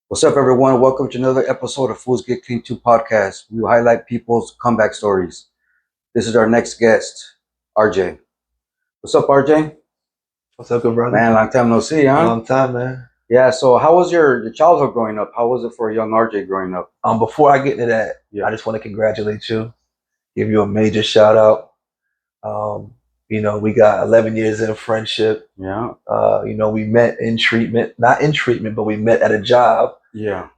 What's up, everyone? Welcome to another episode of Fools Get Clean 2 podcast. We highlight people's comeback stories. This is our next guest, RJ. What's up, RJ? What's up, good brother? Man, long time no see, huh? Long time, man. Yeah, so how was your childhood growing up? How was it for a young RJ growing up? Before I get into that, Yeah. I just want to congratulate you, give you a major shout out. We got 11 years in friendship. Yeah. We met in treatment, not in treatment, but we met at a job. Yeah.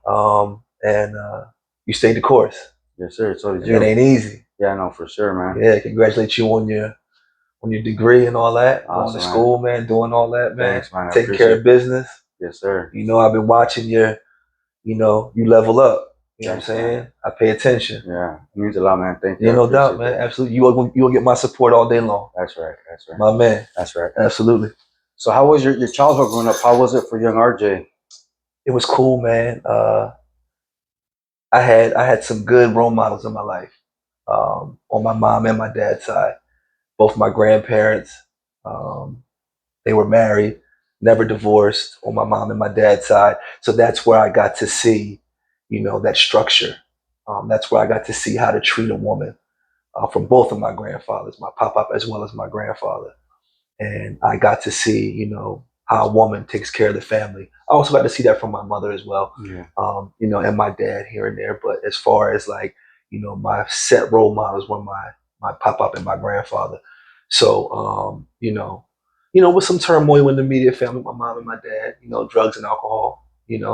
And you stayed the course. Yes, sir. So did And you. it ain't easy. Yeah, I know for sure, man. Yeah, congratulate you on your degree and all that. Awesome, Going to man. school, man, doing all that, man. Thanks, man. I Taking care appreciate of business. Yes, sir. I've been watching you level up. You know what I'm Thanks, saying? man. I pay attention. Yeah, it means a lot, man. Thank you. Yeah, I no appreciate doubt, man. that. Absolutely. You'll get my support all day long. That's right. That's right. My man. That's right. Absolutely. So how was your childhood growing up? How was it for young RJ? It was cool, man. I had some good role models in my life. On my mom and my dad's side. Both my grandparents, they were married, never divorced on my mom and my dad's side. So that's where I got to see, that structure. That's where I got to see how to treat a woman from both of my grandfathers, my pop-up as well as my grandfather. And I got to see, how a woman takes care of the family. I also got to see that from my mother as well, Yeah. And my dad here and there. But as far as like, my set role models were my pop-up and my grandfather. So, with some turmoil in the immediate family, my mom and my dad, drugs and alcohol,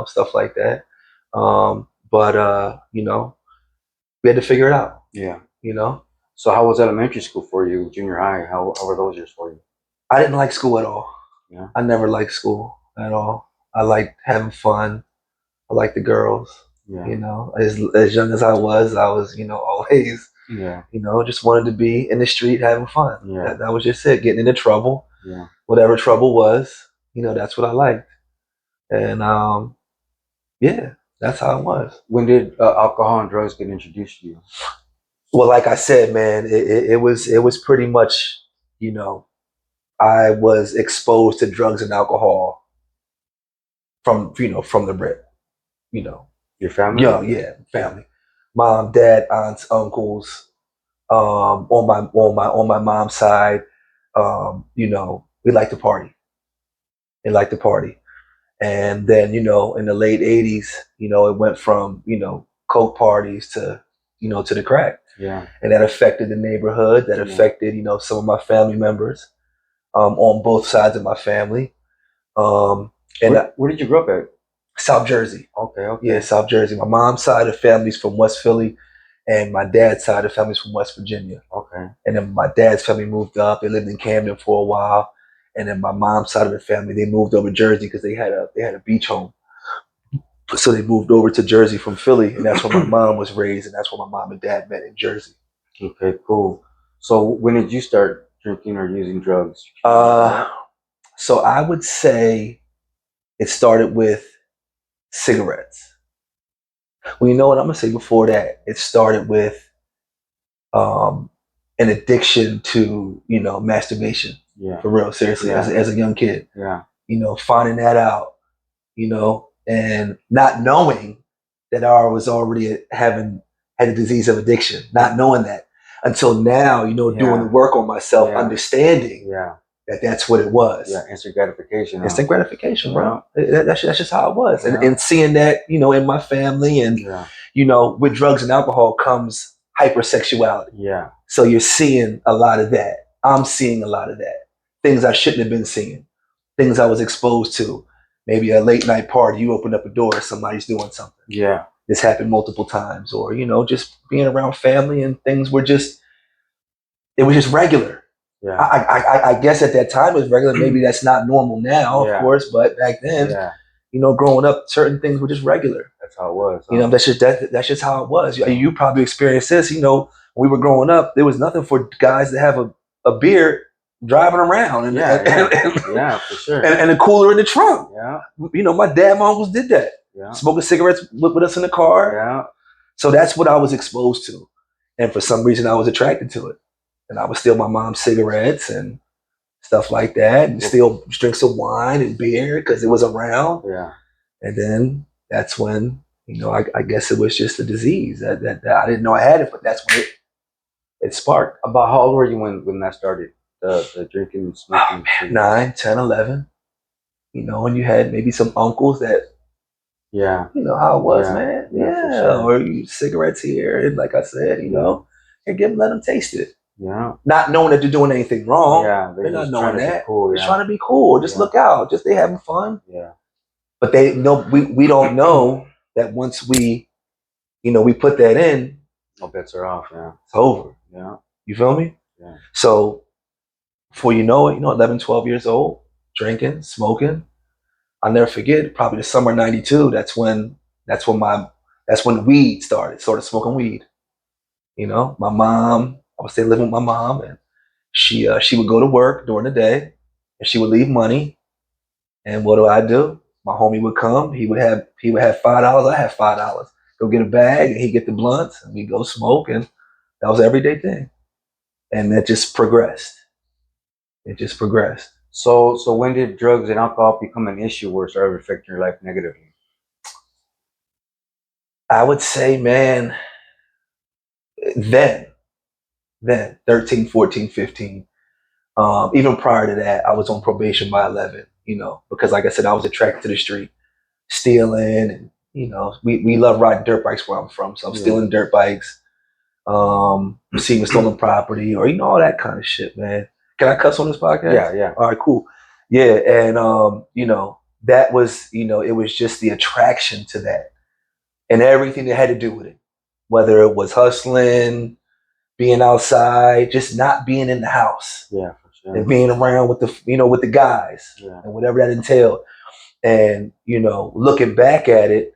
stuff like that. But we had to figure it out, Yeah. you know. So how was elementary school for you? Junior high? How were those years for you? I didn't like school at all. Yeah. I never liked school at all. I liked having fun. I liked the girls. Yeah. As young as I was, always, Yeah. just wanted to be in the street having fun. Yeah. That was just it. Getting into trouble. Yeah. Whatever trouble was, that's what I liked. And yeah, that's how it was. When did alcohol and drugs get introduced to you? Well, like I said, man, it was pretty much, I was exposed to drugs and alcohol from the rip. Your family? Yeah, family, mom, dad, aunts, uncles. On my mom's side, we like to party. They like to party, and then in the late '80s, it went from coke parties to the crack, Yeah. and that affected the neighborhood. That Yeah. affected some of my family members on both sides of my family. And Where did you grow up at? South Jersey. Okay. Okay. Yeah, South Jersey. My mom's side of the family's from West Philly, and my dad's side of the family's from West Virginia. Okay. And then my dad's family moved up. They lived in Camden for a while. And then my mom's side of the family, they moved over to Jersey because they had a beach home. So they moved over to Jersey from Philly, and that's where my mom was raised, and that's where my mom and dad met in Jersey. Okay. Cool. So when did you start drinking or using drugs? So I would say it started with cigarettes. Well, you know what I'm gonna say before that? It started with an addiction to masturbation. Yeah. For real, seriously, Yeah. as a young kid. Yeah. Finding that out, and not knowing that I was already had a disease of addiction, not knowing that until now, doing Yeah. the work on myself, Yeah. understanding Yeah. that that's what it was. Yeah. Instant gratification. Instant gratification, bro. Yeah. That's just how it was. Yeah. And seeing that, in my family and, Yeah. with drugs and alcohol comes hypersexuality. Yeah. So you're seeing a lot of that. I'm seeing a lot of that. Things I shouldn't have been seeing. Things I was exposed to. Maybe a late night party, you open up a door, somebody's doing something. Yeah. This happened multiple times. Or, just being around family and things were just, it was just regular. Yeah. I guess at that time it was regular. Maybe that's not normal now, Yeah. of course, but back then, Yeah. growing up, certain things were just regular. That's how it was. That's just how it was. You probably experienced this. When we were growing up, there was nothing for guys to have a beer driving around and Yeah, for sure. and a cooler in the trunk. Yeah. My dad, my uncles did that. Yeah. Smoking cigarettes with us in the car. Yeah. So that's what I was exposed to, and for some reason I was attracted to it, and I would steal my mom's cigarettes and stuff like that, and steal drinks of wine and beer because it was around. Yeah. And then that's when, I guess it was just a disease that I didn't know I had it, but that's when it sparked. About how old were you when that started? The drinking and smoking. 9, 10, 11. And you had maybe some uncles that, Yeah. you know how it was, Yeah. man. Yeah, for Yeah, sure. or you cigarettes here, and like I said, and let them taste it. Yeah. Not knowing that they're doing anything wrong. Yeah. They're not Just knowing trying to be that. cool. Just Yeah. trying to be cool. Just Yeah. look out. Just they having fun. Yeah. But they know we don't know that once we put that in, No bets are off. Yeah. it's over. Yeah. You feel me? Yeah. So before you know it, 11, 12 years old, drinking, smoking. I'll never forget, probably the summer of '92, that's when weed started smoking weed. My mom, I was still living with my mom, and she would go to work during the day, and she would leave money. And what do? My homie would come. He would have $5. I have $5. Go get a bag, and he get the blunts, and we go smoke, and that was an everyday thing. And that just progressed. It just progressed. So when did drugs and alcohol become an issue where it started affecting your life negatively? I would say, man, then, 13, 14, 15. Even prior to that, I was on probation by 11, because like I said, I was attracted to the street, stealing, and, we love riding dirt bikes where I'm from. So I'm stealing dirt bikes, receiving stolen property, or, all that kind of shit, man. Can I cuss on this podcast? Yeah, yeah. All right, cool. Yeah. And, that was, it was just the attraction to that and everything that had to do with it, whether it was hustling, being outside, just not being in the house. Yeah, for sure. And being around with the guys, and whatever that entailed. And, looking back at it,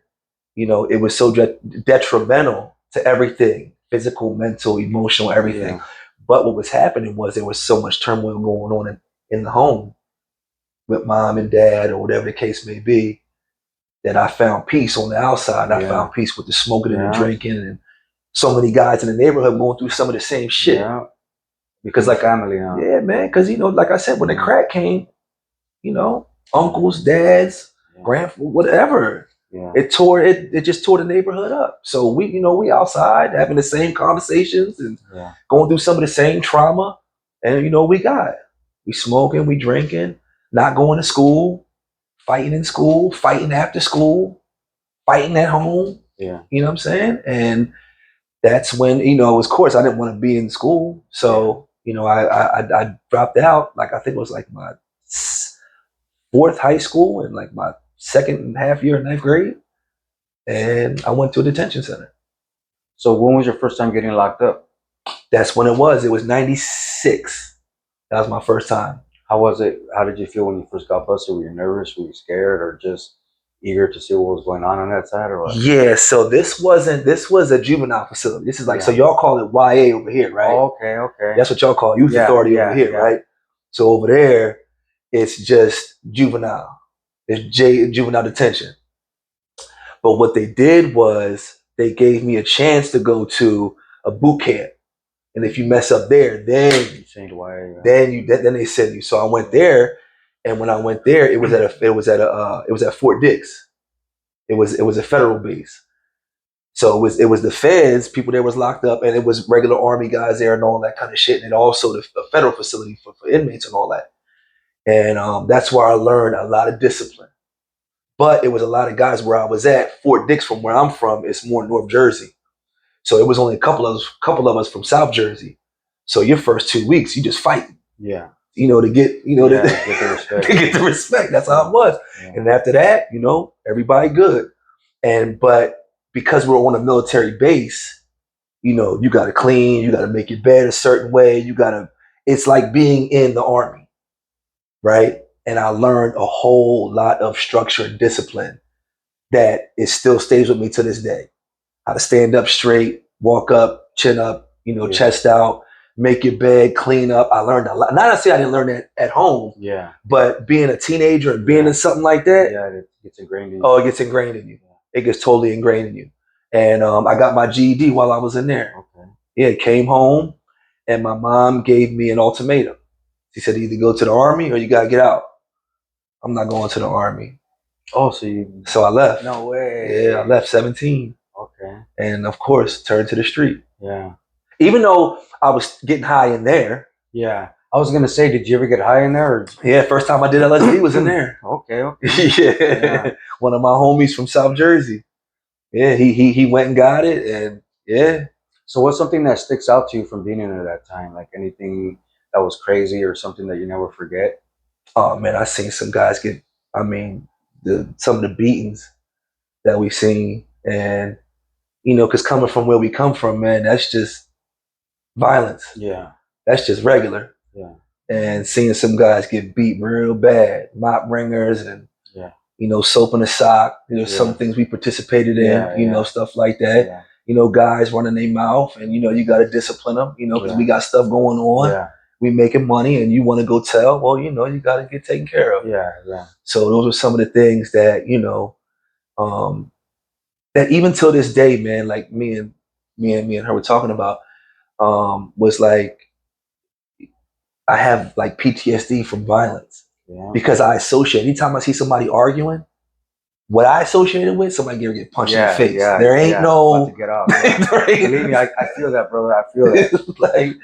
it was so detrimental to everything, physical, mental, emotional, everything. Yeah. But what was happening was there was so much turmoil going on in the home with mom and dad, or whatever the case may be, that I found peace on the outside. I found peace with the smoking and the drinking, and so many guys in the neighborhood going through some of the same shit. Yeah. Because like family, huh? Yeah, man. Because like I said, when the crack came, uncles, dads, whatever. Yeah. It just tore the neighborhood up. So we outside having the same conversations and going through some of the same trauma. And we smoking, we drinking, not going to school, fighting in school, fighting after school, fighting at home. Yeah. You know what I'm saying? And that's when, of course, I didn't want to be in school. So, I dropped out. Like, I think it was like my fourth high school and like my second half year in ninth grade. And I went to a detention center. So when was your first time getting locked up? That's when it was. It was '96. That was my first time. How was it? How did you feel when you first got busted? Were you nervous? Were you scared, or just eager to see what was going on that side, or what? Yeah. So this was a juvenile facility. This is like, so y'all call it YA over here, right? Oh, okay. That's what y'all call youth authority over here, right? So over there, it's just juvenile. It's juvenile detention. But what they did was they gave me a chance to go to a boot camp. And if you mess up there, then they send you. So I went there, and when I went there, it was at Fort Dix. It was a federal base. So it was the feds, people there was locked up, and it was regular Army guys there and all that kind of shit. And also the federal facility for inmates and all that. And that's where I learned a lot of discipline. But it was a lot of guys where I was at. Fort Dix, from where I'm from, is more North Jersey. So it was only a couple of us from South Jersey. So your first 2 weeks, you just fight. Yeah. To get get the respect. to get the respect. That's how it was. Yeah. And after that, everybody good. But because we're on a military base, you got to clean, you got to make your bed a certain way. It's like being in the Army, right? And I learned a whole lot of structure and discipline that it still stays with me to this day. How to stand up straight, walk up, chin up, chest out, make your bed, clean up. I learned a lot. Not to say I didn't learn that at home, but being a teenager and being in something like that, it gets ingrained in you. Oh, it gets ingrained in you. It gets totally ingrained in you. And I got my GED while I was in there. Okay. Yeah, came home, and my mom gave me an ultimatum. She said, either go to the Army or you got to get out. I'm not going to the Army. Oh, so you? So I left. No way. Yeah, I left 17, Okay. and of course turned to the street. Yeah. Even though I was getting high in there. Yeah. I was gonna say, did you ever get high in there? Or? Yeah, first time I did LSD was in there. Okay. Okay. Yeah. One of my homies from South Jersey. Yeah, he went and got it, and yeah. So what's something that sticks out to you from being in there that time? Like anything that was crazy or something that you never forget? Oh man, I seen some guys get. I mean, some of the beatings that we seen, and because coming from where we come from, man, that's just violence. Yeah. That's just regular. Yeah. And seeing some guys get beat real bad, mop ringers, and Yeah. soap in the sock. Some Yeah. things we participated in. Yeah. Stuff like that. Yeah. Guys running their mouth, and you got to discipline them. Because Yeah. we got stuff going on. Yeah. We making money, and you want to go tell. Well, you got to get taken care of. Yeah. Yeah. So those are some of the things that that even till this day, man, like me and her were talking about, was like I have like PTSD from violence Yeah. because I associate. Anytime I see somebody arguing, what I associated with, somebody gonna get punched in the face. There ain't no. About to get off. Yeah. Believe me, I feel that, brother. I feel that. Like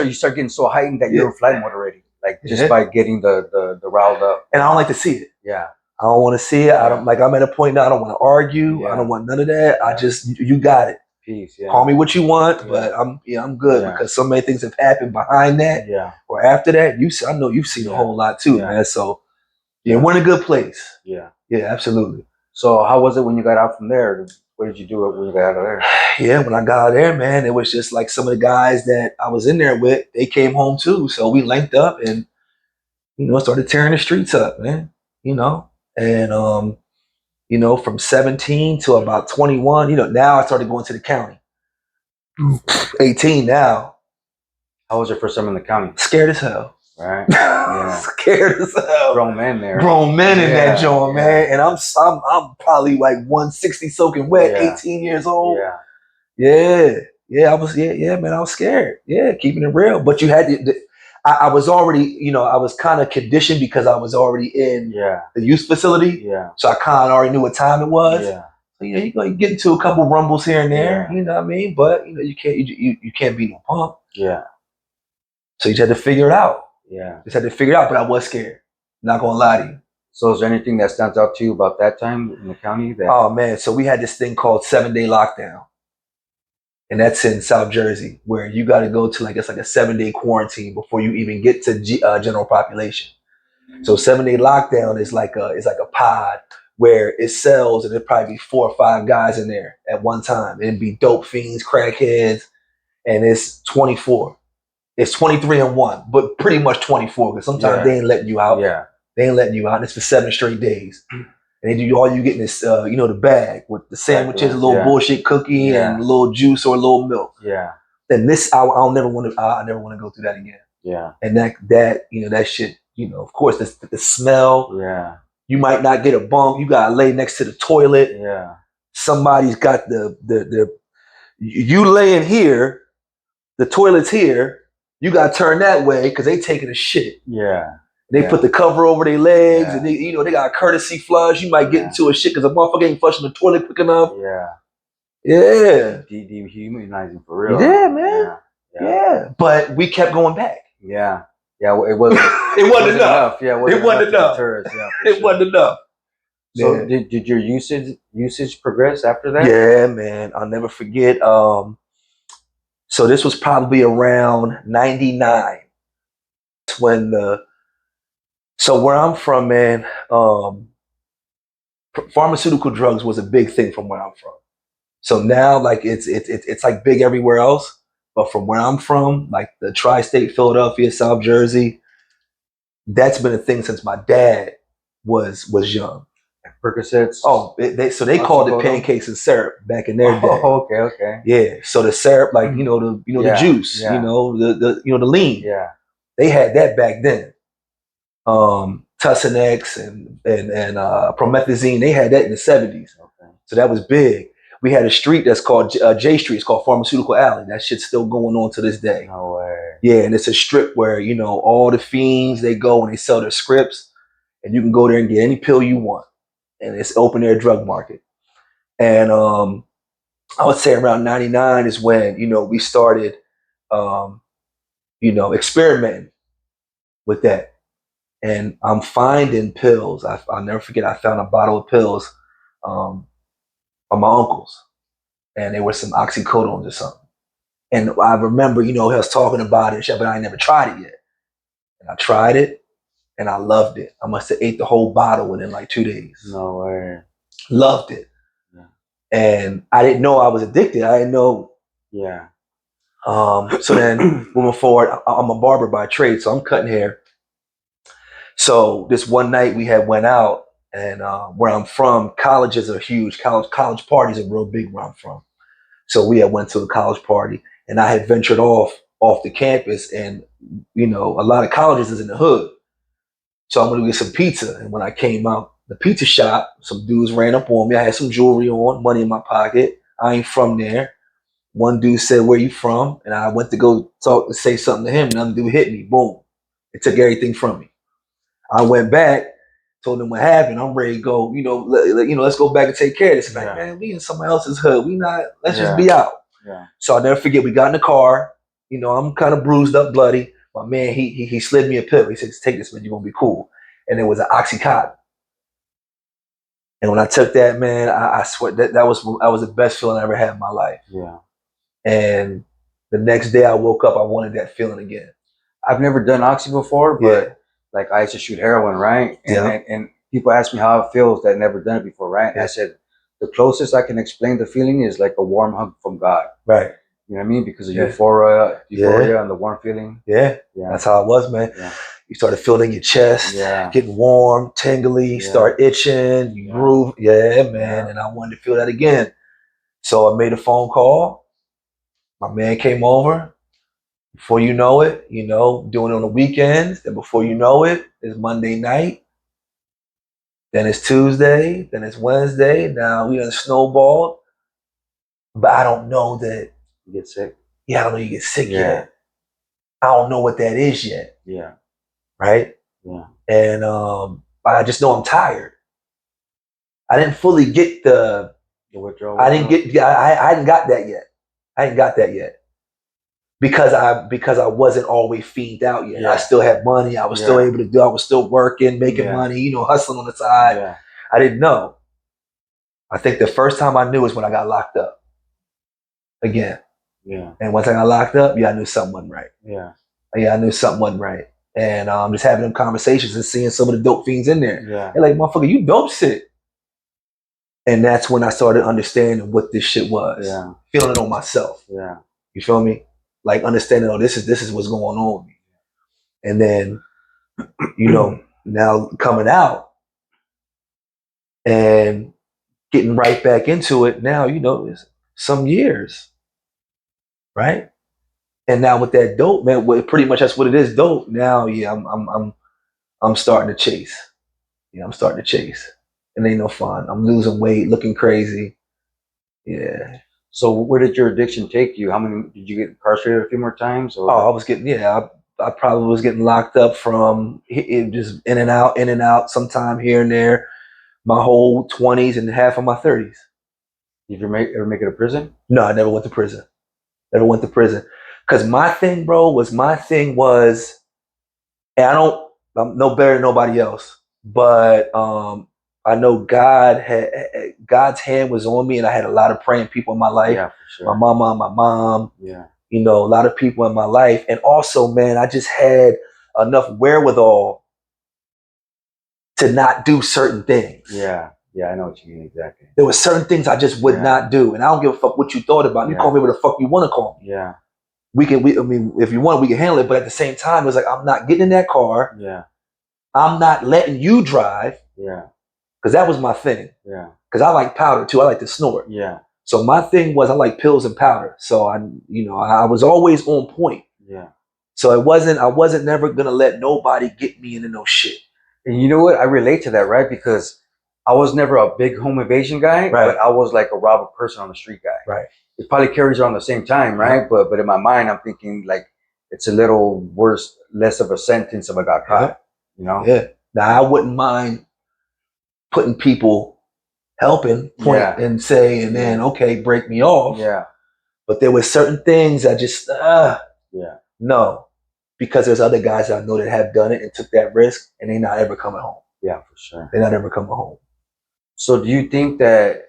you start getting so heightened that you're in flight mode already. Like just Yeah. by getting the riled up. and I don't like to see it. Yeah. I don't want to see it. I don't like. I'm at a point now. I don't want to argue. Yeah. I don't want none of that. I Yeah. just you got it. Peace. Yeah. Call me what you want, Yeah. but I'm good Yeah. because so many things have happened behind that Yeah. or after that. I know you've seen a Yeah. whole lot too, Yeah. man. So yeah, we're in a good place. Yeah. Yeah, absolutely. So how was it when you got out from there? What did you do when you got out of there? Yeah, when I got out of there, man, it was just like some of the guys that I was in there with, they came home too. So we linked up and, started tearing the streets up, man. And from 17 to about 21, now I started going to the county. 18 now. How was your first time in the county? Scared as hell. Right. Yeah. Scared as hell. Grown men there. Grown men in that joint, Yeah. man. And I'm probably like 160 soaking wet, Yeah. 18 years old. Yeah. Yeah. I was, man, I was scared. Yeah, keeping it real. But you had to, I was already, I was kind of conditioned because I was already in Yeah. the youth facility. Yeah. So I kind of already knew what time it was. Yeah. So, you're going to get into a couple rumbles here and there, Yeah. you know what I mean? But, you can't be no punk. Yeah. So you just had to figure it out. Yeah. Just had to figure it out, but I was scared. Not going to lie to you. So is there anything that stands out to you about that time in the county? Oh, man. So we had this thing called 7-day lockdown. And that's in South Jersey, where you got to go to it's like a 7-day quarantine before you even get to general population. So 7-day lockdown is like a pod where it sells, and there'd probably be 4 or 5 guys in there at one time. It'd be dope fiends, crackheads, and it's 24. It's 23 and 1, but pretty much 24 because sometimes they ain't letting you out. Yeah. They ain't letting you out. And it's for 7 straight days. And then all you getting is, the bag with the sandwiches, a little bullshit cookie, and a little juice or a little milk. Yeah. And this, I never want to go through that again. Yeah. And that shit, of course, the smell. Yeah. You might not get a bump. You gotta lay next to the toilet. Yeah. Somebody's got you laying here, the toilet's here. You gotta turn that way because they taking a shit. Yeah. They put the cover over their legs, Yeah. and they got a courtesy flush. You might get into a shit because a motherfucker ain't flushing the toilet quick enough. Yeah. Yeah. Dehumanizing for real. Yeah, man. Yeah. But we kept going back. Yeah. Yeah. It wasn't. It wasn't enough. Yeah. It wasn't enough. Yeah, it wasn't enough. So did your usage progress after that? Yeah, man. I'll never forget. So this was probably around 99 when so where I'm from, man, pharmaceutical drugs was a big thing from where I'm from. So now it's like big everywhere else, but from where I'm from, like the tri-state, Philadelphia, South Jersey, that's been a thing since my dad was young. Percocets. Oh, they called it pancakes and syrup back in their day. Oh, okay. Yeah, so the syrup, like the juice, the lean. Yeah, they had that back then. Tussinex and promethazine, they had that in the 70s. Okay. So that was big. We had a street that's called J Street. It's called Pharmaceutical Alley. That shit's still going on to this day. No way. Yeah, and it's a strip where all the fiends, they go and they sell their scripts, and you can go there and get any pill you want. and it's open air drug market. And I would say around '99 is when we started um, experimenting with that. And I'm finding pills. I'll never forget. I found a bottle of pills um, on my uncle's, and there was some oxycodones or something. And I remember, he was talking about it, but I never tried it yet. And I tried it, and I loved it. I must have ate the whole bottle within like 2 days. No way. Loved it. Yeah. And I didn't know I was addicted. I didn't know. Yeah. So then moving forward, I'm a barber by trade, so I'm cutting hair. So this one night we had went out, and where I'm from, colleges are huge. College parties are real big where I'm from. So we had went to a college party, and I had ventured off the campus, and a lot of colleges is in the hood. So I'm gonna get some pizza. And when I came out the pizza shop, some dudes ran up on me. I had some jewelry on, money in my pocket. I ain't from there. One dude said, "Where you from?" And I went to go talk to say something to him. Another dude hit me. Boom. It took everything from me. I went back, told them what happened. I'm ready to go. Let's go back and take care of this. Like, man, we in someone else's hood. We not. Let's just be out. Yeah. So I'll never forget. We got in the car. I'm kind of bruised up, bloody. My man, he slid me a pill. He said, "Take this, man. You're gonna be cool." And it was an oxycontin. And when I took that, man, I swear that was the best feeling I ever had in my life. Yeah. And the next day I woke up, I wanted that feeling again. I've never done oxy before, but like I used to shoot heroin, right? And people ask me how it feels that never done it before, right? And I said the closest I can explain the feeling is like a warm hug from God. Right. You know what I mean? Because of euphoria and the warm feeling. Yeah. That's how it was, man. Yeah. You started feeling your chest, getting warm, tingly, start itching, you groove. Yeah, man. And I wanted to feel that again. So I made a phone call. My man came over. Before you know it, doing it on the weekends. And before you know it, it's Monday night. Then it's Tuesday. Then it's Wednesday. Now we done snowballed. But I don't know that. You get sick? Yeah, I don't know you get sick yet. I don't know what that is yet. Yeah. Right? Yeah. And I just know I'm tired. I didn't fully get the withdrawal. I hadn't got that yet. I hadn't got that yet. Because I wasn't always fiended out yet. I still had money. I was still able to do. I was still working, making money, hustling on the side. Yeah. I didn't know. I think the first time I knew is when I got locked up. Again. Yeah. And once I got locked up, I knew something wasn't right. Yeah. I knew something wasn't right. And just having them conversations and seeing some of the dope fiends in there. Yeah. They're like, motherfucker, you dope sick. And that's when I started understanding what this shit was. Yeah. Feeling it on myself. Yeah. You feel me? Like understanding, this is what's going on with me. And then, now coming out and getting right back into it now, it's some years. Right? And now with that dope, man, pretty much that's what it is, dope. Now, I'm starting to chase. Yeah, I'm starting to chase. It ain't no fun. I'm losing weight, looking crazy. Yeah. So where did your addiction take you? How many did you get incarcerated a few more times? Or? I was getting I probably was getting locked up from just in and out, sometime here and there. My whole 20s and half of my 30s. Did you ever make it to prison? No, I never went to prison. Never went to prison. Because my thing was, and I'm no better than nobody else, but I know God's hand was on me, and I had a lot of praying people in my life. Yeah, for sure. My mom. Yeah. A lot of people in my life. And also, man, I just had enough wherewithal to not do certain things. Yeah. Yeah, I know what you mean, exactly. There were certain things I just would not do. And I don't give a fuck what you thought about me. You call me what the fuck you want to call me. Yeah. If you want, we can handle it. But at the same time, it was like, I'm not getting in that car. Yeah. I'm not letting you drive. Yeah. Because that was my thing. Yeah. Because I like powder too. I like to snort. Yeah. So my thing was I like pills and powder. So I was always on point. Yeah. So I wasn't never gonna let nobody get me into no shit. And you know what? I relate to that, right? Because I was never a big home invasion guy, but I was like a rob a person on the street guy. Right. It probably carries on the same time, right? But in my mind, I'm thinking like it's a little worse, less of a sentence if I got caught. Yeah. Now I wouldn't mind putting people, helping, point and say, and then, okay, break me off. Yeah. But there were certain things I just, no. Because there's other guys I know that have done it and took that risk, and they're not ever coming home. Yeah, for sure. They're not ever coming home. So do you think were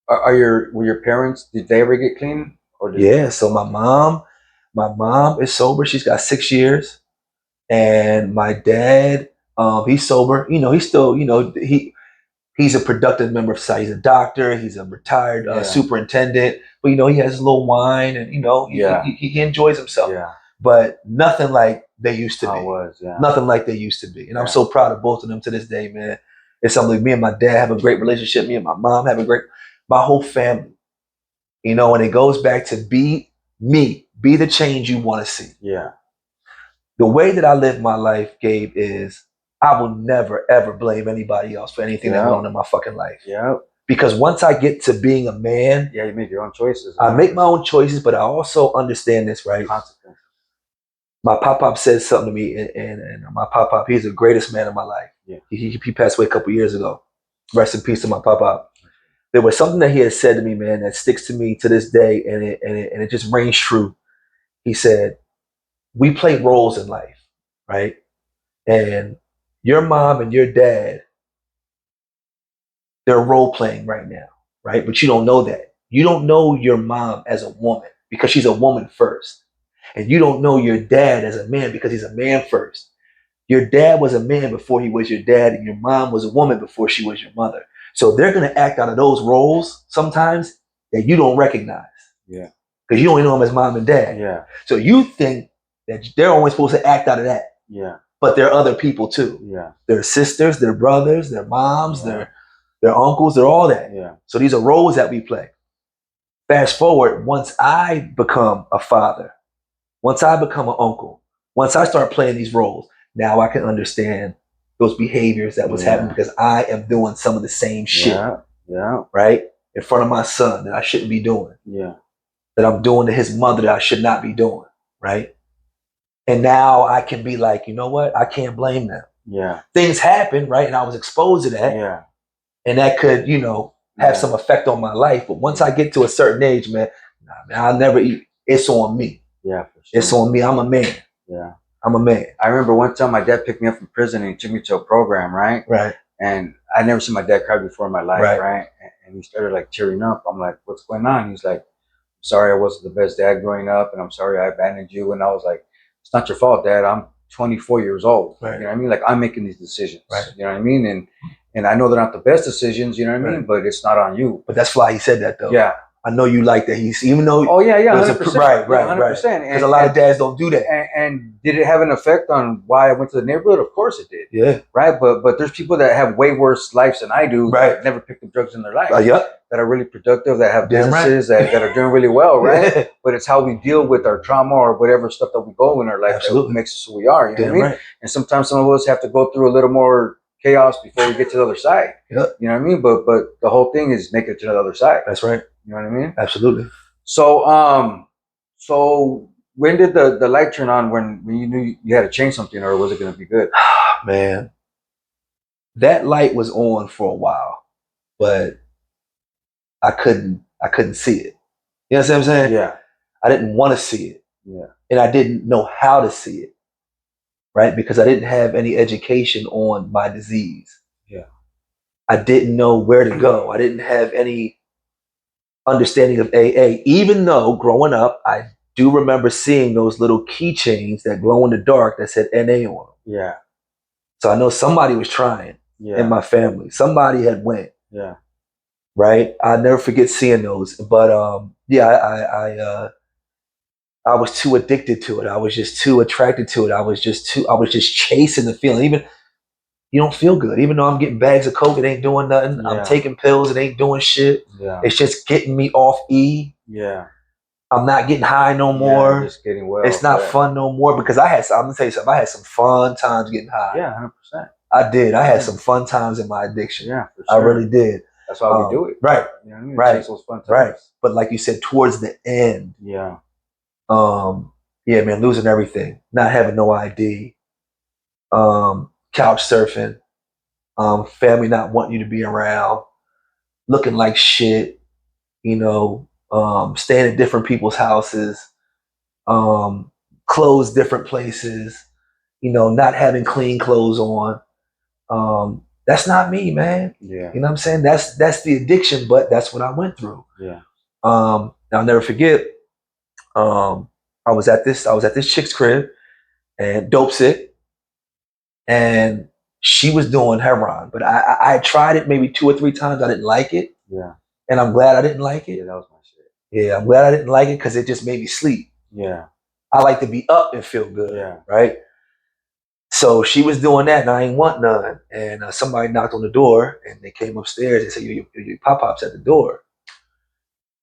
your parents, did they ever get clean? Yeah, so my mom is sober. She's got 6 years. And my dad, he's sober. You know, he's still, he's a productive member of society. He's a doctor. He's a retired superintendent. But, he has a little wine and, he enjoys himself. Yeah. But nothing like they used to be. Yeah. Nothing like they used to be. And I'm so proud of both of them to this day, man. It's something like me and my dad have a great relationship. Me and my mom have my whole family. And it goes back to be the change you want to see. Yeah. The way that I live my life, Gabe, is I will never, ever blame anybody else for anything that went on in my fucking life. Yeah. Because once I get to being a man, you make your own choices. I make my own choices, but I also understand this, right? Consequences. My pop-pop said something to me, and my pop-pop, he's the greatest man in my life. Yeah. He passed away a couple years ago. Rest in peace to my pop-pop. There was something that he had said to me, man, that sticks to me to this day, and it just rings true. He said, we play roles in life, right? And your mom and your dad, they're role playing right now, right? But you don't know that. You don't know your mom as a woman because she's a woman first. And you don't know your dad as a man because he's a man first. Your dad was a man before he was your dad, and your mom was a woman before she was your mother. So they're going to act out of those roles sometimes that you don't recognize. Yeah. Because you only know them as mom and dad. Yeah. So you think that they're only supposed to act out of that. Yeah. But they're other people too. Yeah. They're sisters, they're brothers, they're moms, they're uncles, they're all that. Yeah. So these are roles that we play. Fast forward, once I become a father, once I become an uncle, once I start playing these roles, now I can understand those behaviors that was happening because I am doing some of the same shit. Yeah. Right? In front of my son that I shouldn't be doing. Yeah. That I'm doing to his mother that I should not be doing. Right? And now I can be like, you know what? I can't blame them. Yeah. Things happen, right? And I was exposed to that. Yeah. And that could, have some effect on my life. But once I get to a certain age, man, I'll never eat. It's on me. Yeah, for sure. It's on me. I'm a man. Yeah. I'm a man. I remember one time my dad picked me up from prison and he took me to a program, right? Right. And I never seen my dad cry before in my life, right? And he started like tearing up. I'm like, what's going on? He's like, sorry, I wasn't the best dad growing up, and I'm sorry I abandoned you. And I was like, it's not your fault, Dad. I'm 24 years old. Right. You know what I mean? Like, I'm making these decisions. Right. You know what I mean? And I know they're not the best decisions, you know what I mean? But it's not on you. But that's why he said that, though. Yeah. I know you like that. Even though. Oh, yeah, 100%. Right. 100%. Because a lot of dads don't do that. And did it have an effect on why I went to the neighborhood? Of course it did. Yeah. Right? But there's people that have way worse lives than I do. Right. That never picked up drugs in their life. That are really productive, that have businesses, that are doing really well, right? But it's how we deal with our trauma or whatever stuff that we go in our life that makes us who we are. You know what I mean? Right. And sometimes some of us have to go through a little more chaos before we get to the other side. Yep. You know what I mean? But the whole thing is make it to the other side. That's right. You know what I mean? Absolutely. So so when did the light turn on when you knew you had to change something, or was it going to be good? Man, that light was on for a while, but I couldn't see it. You know what I'm saying? Yeah. I didn't want to see it. Yeah. And I didn't know how to see it. Right? Because I didn't have any education on my disease. Yeah. I didn't know where to go. I didn't have any understanding of AA, even though growing up, I do remember seeing those little keychains that glow in the dark that said NA on them. Yeah. So I know somebody was trying in my family. Somebody had went. Yeah. Right? I'll never forget seeing those. But I was too addicted to it. I was just too attracted to it. I was just chasing the feeling. Even you don't feel good. Even though I'm getting bags of coke, it ain't doing nothing. Yeah. I'm taking pills, it ain't doing shit. Yeah. It's just getting me off E. Yeah. I'm not getting high no more. Just getting well. It's not fun no more because I'm gonna tell you something. I had some fun times getting high. Yeah, 100%. I did. I had some fun times in my addiction. Yeah, for I sure. really did. That's why we do it. Right. You know what I mean? Right. Chase those fun times. Right. But like you said, towards the end. Yeah. Yeah, man, losing everything, not having no ID, couch surfing, family not wanting you to be around, looking like shit, staying at different people's houses, um, clothes different places, not having clean clothes on. That's not me, man. Yeah. You know what I'm saying? That's the addiction, but that's what I went through. Yeah. I'll never forget. I was at this chick's crib and dope sick, and she was doing heroin, but I tried it maybe 2 or 3 times. I didn't like it. Yeah. And I'm glad I didn't like it. Yeah, that was my shit. Yeah, I'm glad I didn't like it because it just made me sleep. Yeah. I like to be up and feel good. Yeah. Right. So she was doing that, and I ain't want none. And somebody knocked on the door, and they came upstairs. They said, "Your pop-pop's at the door."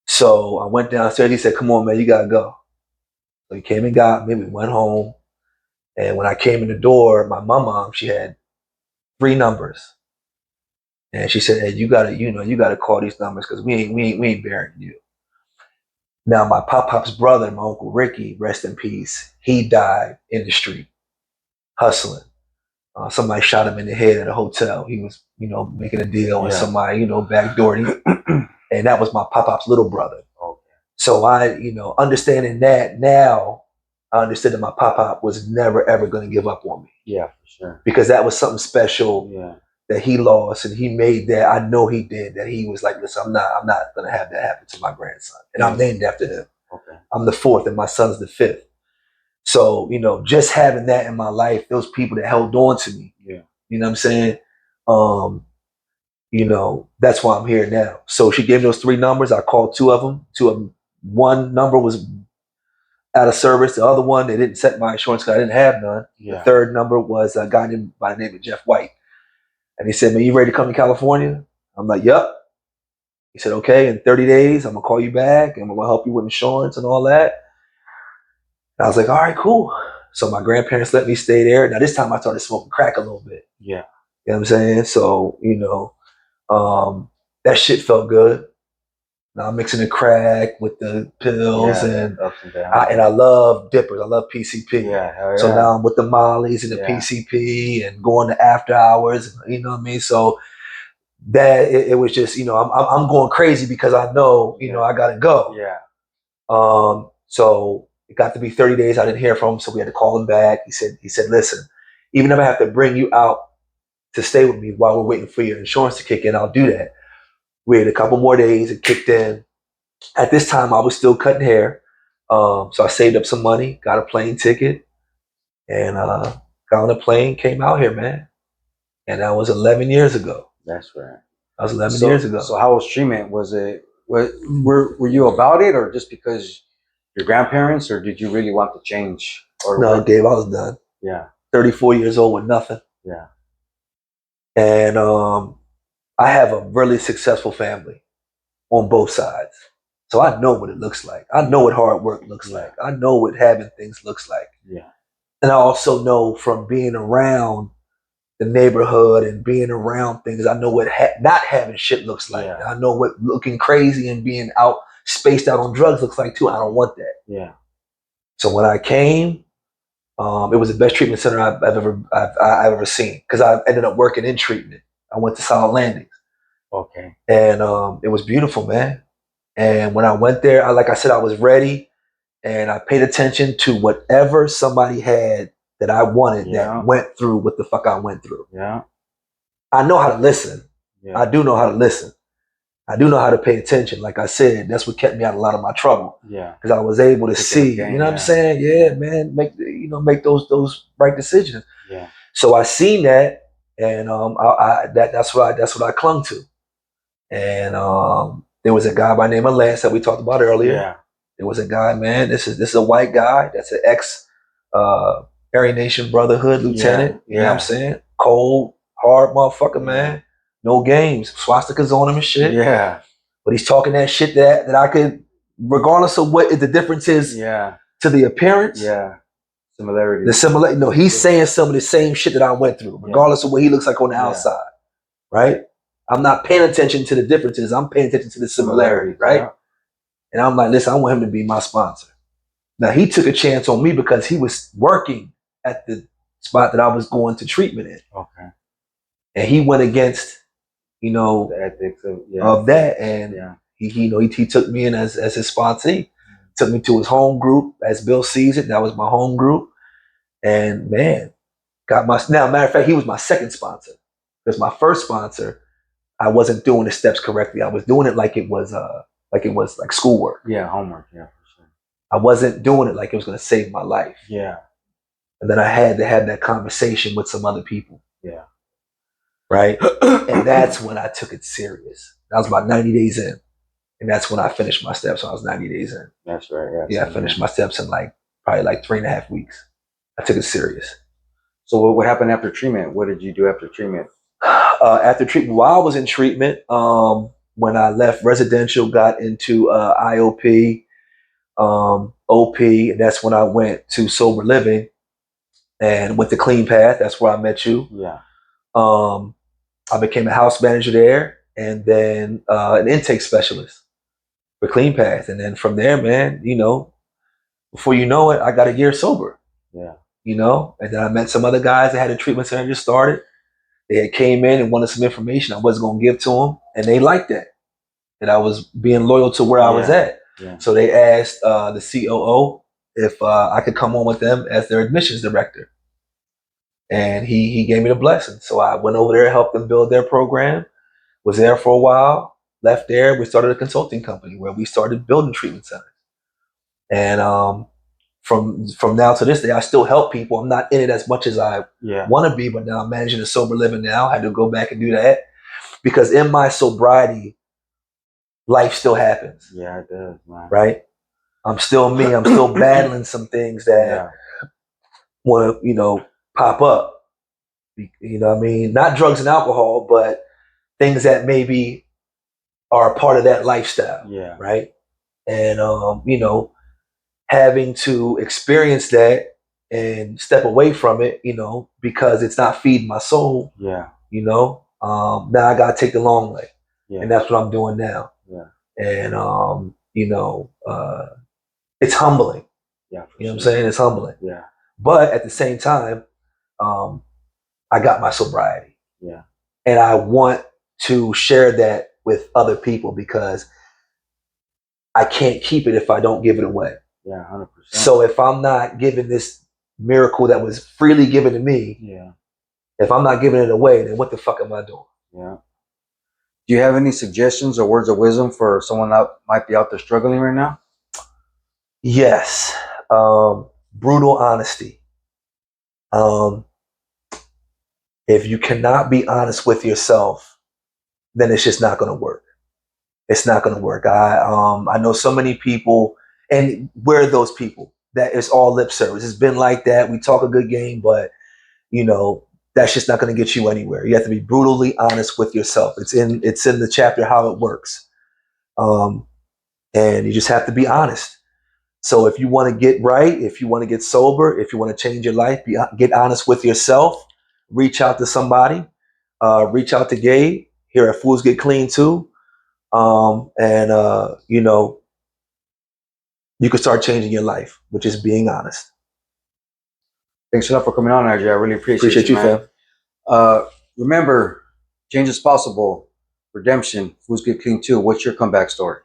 So I went downstairs. He said, "Come on, man, you gotta go." So he came and got me. We went home, and when I came in the door, my mom, she had 3 numbers, and she said, "Hey, you gotta call these numbers because we ain't burying you." Now my pop-pop's brother, my uncle Ricky, rest in peace, he died in the street hustling. Somebody shot him in the head at a hotel. He was, making a deal and somebody, backdoored him. And that was my pop-pop's little brother. Okay. So I, understanding that now, I understood that my pop-pop was never, ever going to give up on me. Yeah, for sure. Because that was something special that he lost, and he made that. I know he did. That he was like, listen, I'm not going to have that happen to my grandson. And I'm named after him. Okay. I'm the 4th, and my son's the 5th. So, just having that in my life, those people that held on to me, you know what I'm saying? That's why I'm here now. So she gave me those 3 numbers. I called 2 of them. One number was out of service. The other one, they didn't set my insurance because I didn't have none. The 3rd number was a guy named by the name of Jeff White. And he said, "Man, you ready to come to California?" I'm like, "Yep." He said, "Okay, in 30 days, I'm going to call you back and I'm going to help you with insurance and all that." And I was like, "All right, cool." So my grandparents let me stay there. Now this time I started smoking crack a little bit. Yeah. You know what I'm saying? So, that shit felt good. Now I'm mixing the crack with the pills and ups and downs. I love dippers. I love PCP. Yeah. So now I'm with the Mollies and the PCP and going to after hours. You know what I mean? So that it was just, I'm going crazy because I know, I gotta go. Yeah. So it got to be 30 days. I didn't hear from him, so we had to call him back. He said, "Listen, even if I have to bring you out to stay with me while we're waiting for your insurance to kick in, I'll do that." We had a couple more days. It kicked in. At this time, I was still cutting hair. So I saved up some money, got a plane ticket, and got on a plane, came out here, man. And that was 11 years ago. That's right. That was 11 years ago. So how was treatment? Were you about it, or just because your grandparents, or did you really want to change? Or no, Dave, I was done. Yeah. 34 years old with nothing. Yeah. And I have a really successful family on both sides. So I know what it looks like. I know what hard work looks like. I know what having things looks like. Yeah. And I also know from being around the neighborhood and being around things, I know what not having shit looks like. Yeah. I know what looking crazy and being out, spaced out on drugs looks like too. I don't want that. Yeah. So when I came, it was the best treatment center I've ever seen because I ended up working in treatment. I went to Solid Landings. Okay. And it was beautiful, man. And when I went there, like I said, I was ready, and I paid attention to whatever somebody had that I wanted that went through what the fuck I went through. Yeah. I know how to listen. Yeah. I do know how to listen. I do know how to pay attention. Like I said, that's what kept me out of a lot of my trouble. Yeah. Because I was able to see, you know what I'm saying? Yeah, man, make those right decisions. Yeah. So I seen that, and that's what I clung to. And there was a guy by the name of Lance that we talked about earlier. Yeah. There was a guy, man. This is a white guy. That's an ex Aryan Nation Brotherhood lieutenant. You know what I'm saying? Cold, hard motherfucker, man. No games. Swastikas on him and shit. Yeah. But he's talking that shit that I could, regardless of what the difference is to the appearance. Yeah. Similarity. He's saying some of the same shit that I went through, regardless of what he looks like on the outside. Right? I'm not paying attention to the differences. I'm paying attention to the similarity, right? Yeah. And I'm like, listen, I want him to be my sponsor. Now, he took a chance on me because he was working at the spot that I was going to treatment in. Okay. And he went against, you know, The ethics of that. And he took me in as his sponsee, took me to his home group, as Bill sees it. That was my home group. And man, matter of fact, he was my second sponsor. Because my first sponsor, I wasn't doing the steps correctly. I was doing it like it was like schoolwork. Yeah, homework. Yeah, for sure. I wasn't doing it like it was going to save my life. Yeah. And then I had to have that conversation with some other people. Yeah. Right. And that's when I took it serious. That was about 90 days in. And that's when I finished my steps. So I was 90 days in. That's right. Yeah. Yeah, I finished my steps in probably 3.5 weeks. I took it serious. So what happened after treatment? What did you do after treatment? After treatment, while I was in treatment, when I left residential, got into IOP, OP, and that's when I went to sober living and went to Clean Path. That's where I met you. Yeah. I became a house manager there, and then an intake specialist for Clean Path. And then from there, man, before you know it, I got a year sober. Yeah. And then I met some other guys that had a treatment center just started. They had came in and wanted some information I wasn't going to give to them, and they liked that I was being loyal to where I was at. Yeah. So they asked the COO if I could come on with them as their admissions director. And he gave me the blessing. So I went over there, helped them build their program, was there for a while, left there. We started a consulting company where we started building treatment centers. And from now to this day, I still help people. I'm not in it as much as I want to be, but now I'm managing a sober living now. I had to go back and do that because in my sobriety, life still happens. Yeah, it does, man. Right? I'm still me. I'm still battling some things that want to, pop up. You know what I mean? Not drugs and alcohol, but things that maybe are a part of that lifestyle. Yeah. Right? And, having to experience that and step away from it, because it's not feeding my soul. Yeah. Now I got to take the long way. Yeah. And that's what I'm doing now. Yeah. And, it's humbling. Yeah. You know what I'm saying? It's humbling. Yeah. But at the same time, I got my sobriety. Yeah. And I want to share that with other people because I can't keep it if I don't give it away. Yeah, 100%. So if I'm not giving this miracle that was freely given to me, if I'm not giving it away, then what the fuck am I doing? Yeah. Do you have any suggestions or words of wisdom for someone that might be out there struggling right now? Yes. Brutal honesty. If you cannot be honest with yourself, then it's just not going to work. It's not going to work. I know so many people, and we're those people that it's all lip service. It's been like that. We talk a good game, but that's just not going to get you anywhere. You have to be brutally honest with yourself. It's in the chapter how it works, and you just have to be honest. So if you want to get right, if you want to get sober, if you want to change your life, get honest with yourself. Reach out to somebody. Reach out to Gabe here at Fools Get Clean too, and you can start changing your life, which is being honest. Thanks a lot for coming on, RJ. I really appreciate you, man. Fam. Remember, change is possible. Redemption. Fools Get Clean too. What's your comeback story?